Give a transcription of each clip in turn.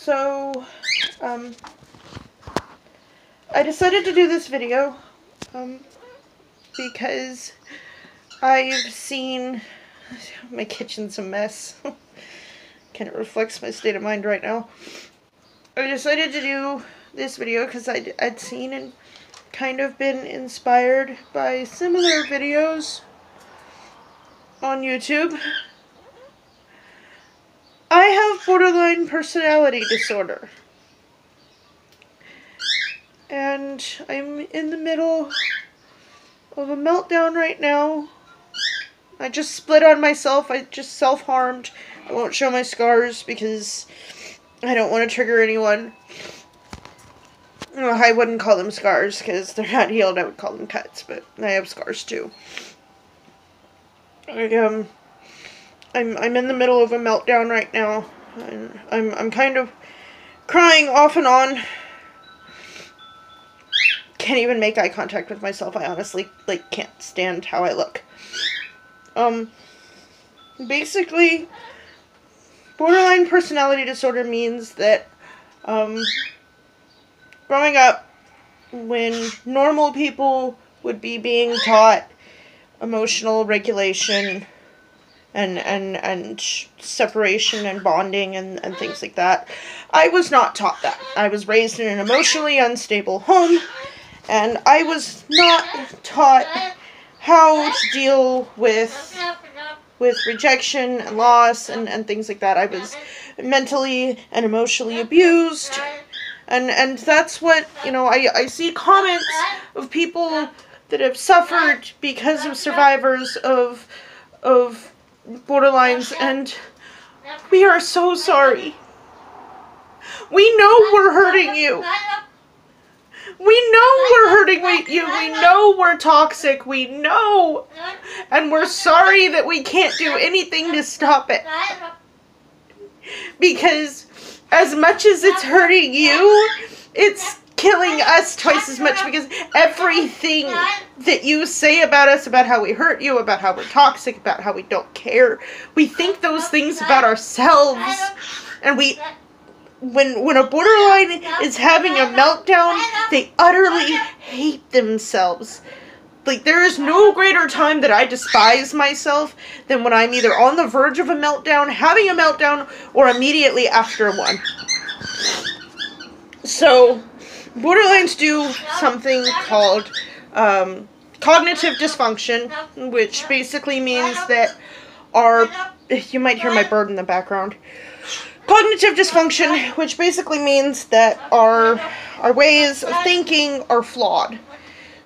So, I decided to do this video, because I've seen, my kitchen's a mess, kind of reflects my state of mind right now. I decided to do this video because I'd seen and kind of been inspired by similar videos on YouTube. I have borderline personality disorder. And I'm in the middle of a meltdown right now. I just split on myself. I just self-harmed. I won't show my scars because I don't want to trigger anyone. Well, I wouldn't call them scars because they're not healed. I would call them cuts, but I have scars too. I'm in the middle of a meltdown right now. And I'm kind of crying off and on. Can't even make eye contact with myself. I honestly, can't stand how I look. Basically, borderline personality disorder means that, growing up, when normal people would be being taught emotional regulation and separation and bonding and things like that, I was not taught that. I was raised in an emotionally unstable home, and I was not taught how to deal with rejection and loss and things like that. I was mentally and emotionally abused, and that's what, I see comments of people that have suffered because of survivors of borderlines, and we are so sorry. We know we're hurting you. We know we're hurting you. We know we're toxic. We know. And we're sorry that we can't do anything to stop it. Because as much as it's hurting you, it's killing us twice as much, because everything that you say about us, about how we hurt you, about how we're toxic, about how we don't care, we think those things about ourselves. And when a borderline is having a meltdown, they utterly hate themselves. There is no greater time that I despise myself than when I'm either on the verge of a meltdown, having a meltdown, or immediately after one. So, borderlines do something called cognitive dysfunction, which basically means that you might hear my bird in the background. Cognitive dysfunction, which basically means that our ways of thinking are flawed.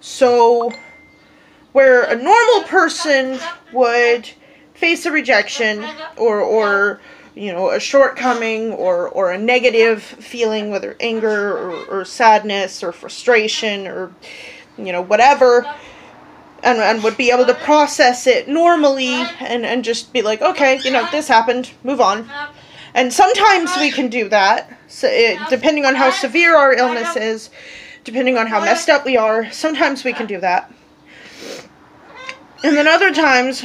So, where a normal person would face a rejection or a shortcoming or a negative feeling, whether anger or sadness or frustration or, whatever, and would be able to process it normally and just be like, okay, this happened, move on. And sometimes we can do that, so depending on how severe our illness is, depending on how messed up we are, sometimes we can do that. And then other times,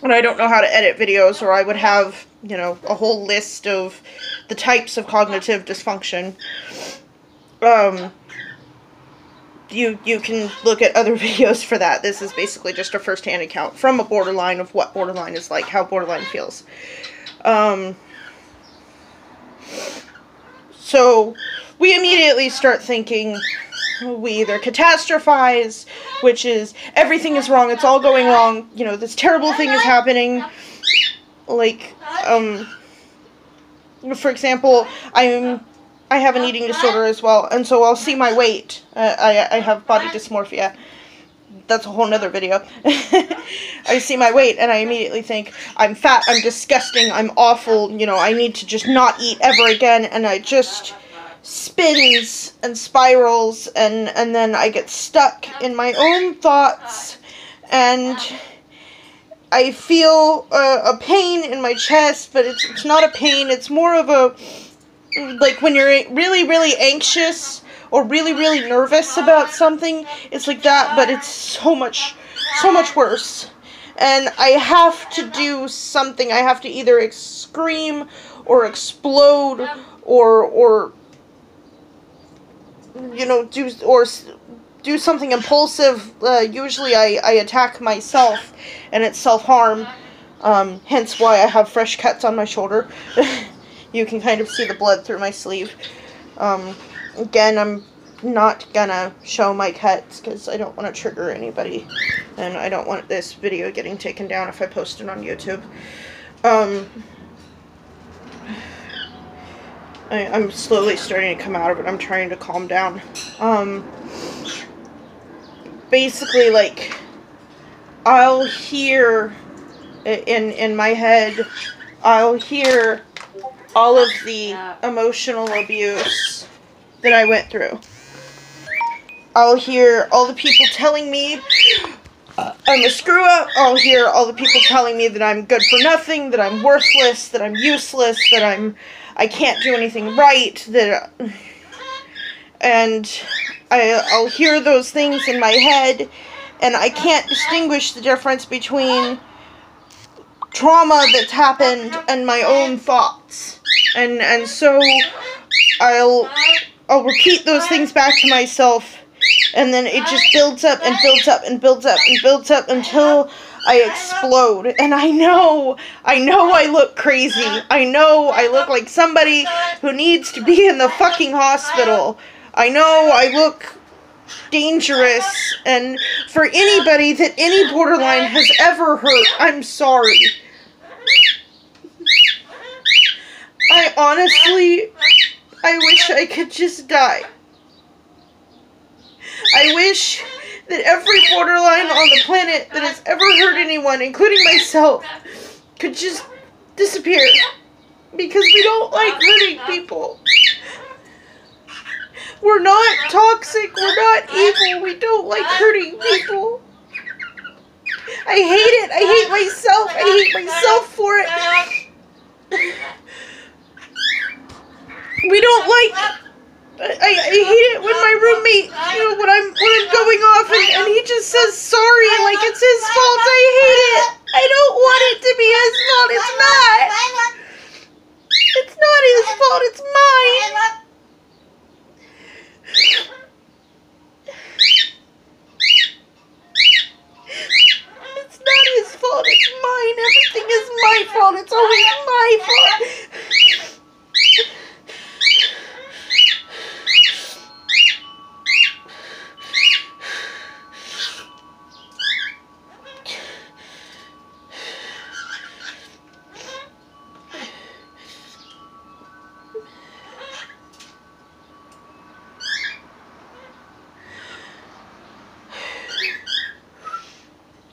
when I don't know how to edit videos, or I would have, a whole list of the types of cognitive dysfunction, you can look at other videos for that. This is basically just a first-hand account from a borderline of what borderline is like, how borderline feels. So we immediately start thinking, we either catastrophize, which is everything is wrong, it's all going wrong, this terrible thing is happening. For example, I have an eating disorder as well, and so I'll see my weight. I have body dysmorphia. That's a whole nother video. I see my weight and I immediately think, I'm fat, I'm disgusting, I'm awful, I need to just not eat ever again, and I just spins and spirals, and then I get stuck in my own thoughts, and I feel a pain in my chest, but it's not a pain, it's more of a, when you're really, really anxious, or really, really nervous about something, it's like that, but it's so much worse. and I have to do something. I have to either scream or explode or you know, do something impulsive. Usually I attack myself, and it's self-harm. Hence why I have fresh cuts on my shoulder. You can kind of see the blood through my sleeve. Again, I'm not gonna show my cuts because I don't want to trigger anybody, and I don't want this video getting taken down if I post it on YouTube. I'm slowly starting to come out of it. I'm trying to calm down. Basically, like, I'll hear in my head, I'll hear all of the emotional abuse that I went through. I'll hear all the people telling me I'm a screw up. I'll hear all the people telling me that I'm good for nothing, that I'm worthless, that I'm useless, that I can't do anything right, and I'll hear those things in my head, and I can't distinguish the difference between trauma that's happened and my own thoughts. And so I'll repeat those things back to myself, and then it just builds up and builds up and builds up and builds up until I explode. And I know I look crazy. I know I look like somebody who needs to be in the fucking hospital. I know I look dangerous, and for anybody that any borderline has ever hurt, I'm sorry. I wish I could just die. I wish that every borderline on the planet that has ever hurt anyone, including myself, could just disappear. Because we don't like hurting people. We're not toxic, we're not evil, we don't like hurting people. I hate it, I hate myself, I hate myself for it. We don't like, I hate it when my roommate, you know, when I'm going off and he just says sorry like it's his fault. I hate it. I don't want it to be his fault. It's not. It's not his fault. It's mine. It's not his fault. It's mine. Everything is my fault. It's always my fault.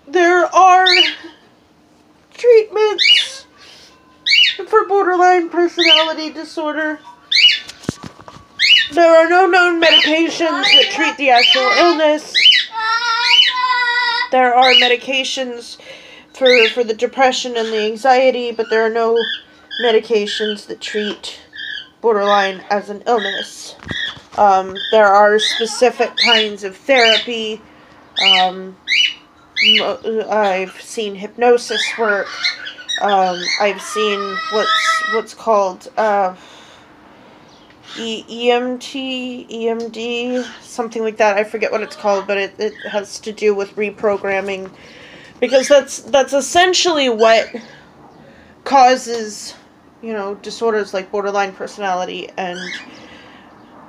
There are treatments for borderline personality disorder. There are no known medications that treat the actual illness. There are medications for the depression and the anxiety, but there are no medications that treat borderline as an illness. There are specific kinds of therapy. I've seen hypnosis work. I've seen what's called EMD, something like that. I forget what it's called, but it has to do with reprogramming, because that's essentially what causes, you know, disorders like borderline personality and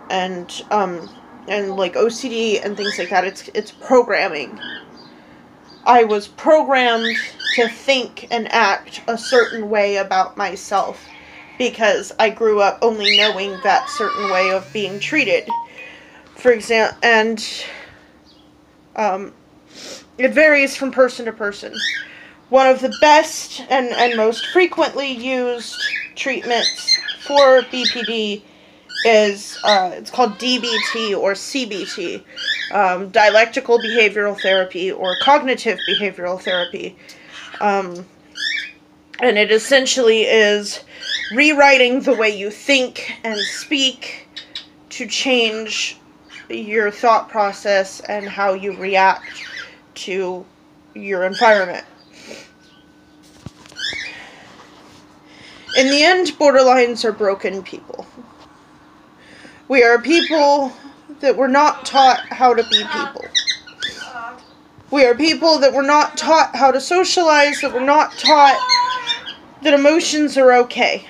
like OCD and things like that. It's programming. I was programmed to think and act a certain way about myself because I grew up only knowing that certain way of being treated. For example, and it varies from person to person. One of the best and most frequently used treatments for BPD is, it's called DBT or CBT, dialectical behavioral therapy or cognitive behavioral therapy. And it essentially is rewriting the way you think and speak to change your thought process and how you react to your environment. In the end, borderlines are broken people. We are people that were not taught how to be people. We are people that were not taught how to socialize, that were not taught that emotions are okay.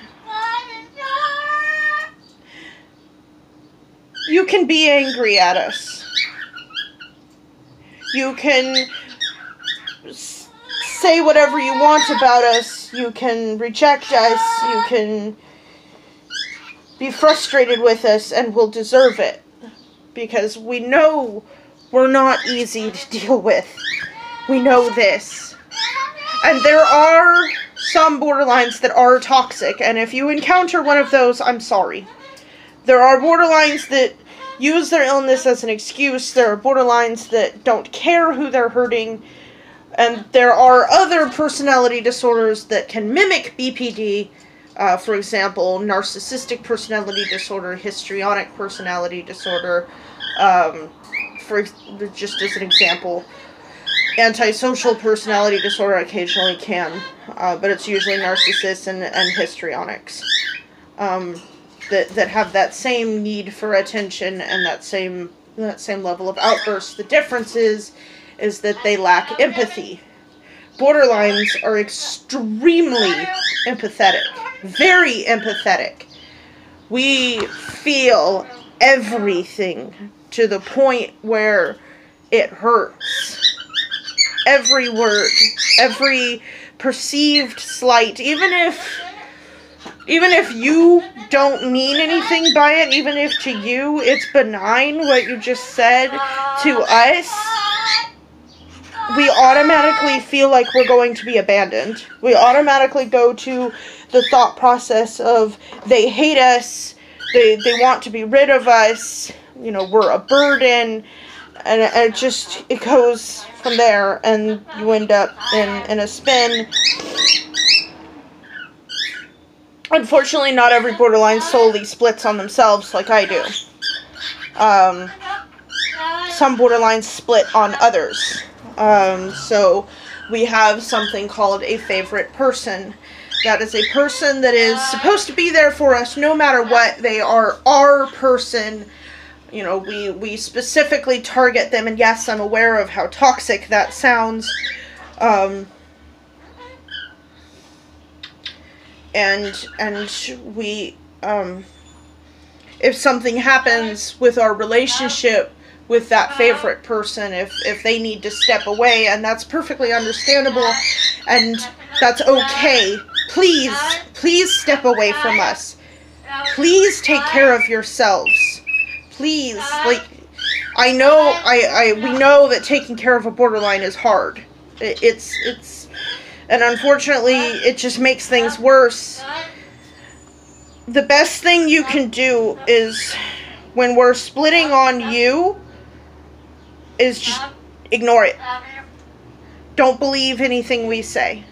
You can be angry at us. You can say whatever you want about us. You can reject us. You can be frustrated with us, and we'll deserve it. Because we know we're not easy to deal with. We know this. And there are some borderlines that are toxic, and if you encounter one of those, I'm sorry. There are borderlines that use their illness as an excuse. There are borderlines that don't care who they're hurting. And there are other personality disorders that can mimic BPD. For example, narcissistic personality disorder, histrionic personality disorder. For just as an example, antisocial personality disorder occasionally can, but it's usually narcissists and histrionics that have that same need for attention and that same level of outbursts. The difference is that they lack empathy. Borderlines are extremely empathetic, very empathetic. We feel everything to the point where it hurts. Every word, every perceived slight, even if you don't mean anything by it, even if to you it's benign what you just said, to us, we automatically feel like we're going to be abandoned. We automatically go to the thought process of they hate us, they want to be rid of us, you know, we're a burden, and it goes from there, and you end up in a spin. Unfortunately, not every borderline solely splits on themselves like I do. Some borderlines split on others. So we have something called a favorite person. That is a person that is supposed to be there for us no matter what. They are our person. You know, we specifically target them, and yes, I'm aware of how toxic that sounds. And we, if something happens with our relationship with that favorite person, if they need to step away, and that's perfectly understandable, and that's okay, please step away from us. Please take care of yourselves. Please, like, we know that taking care of a borderline is hard. And unfortunately, it just makes things worse. The best thing you can do is, when we're splitting on you, is just ignore it. Don't believe anything we say.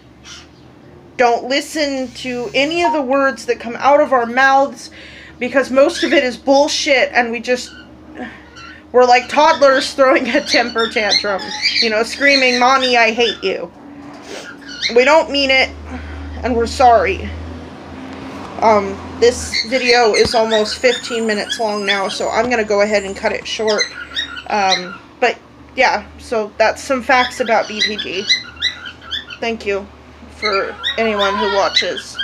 Don't listen to any of the words that come out of our mouths, because most of it is bullshit, and we're like toddlers throwing a temper tantrum, you know, screaming, "Mommy, I hate you." We don't mean it, and we're sorry. This video is almost 15 minutes long now, so I'm going to go ahead and cut it short. But, yeah, so that's some facts about BPD. Thank you for anyone who watches.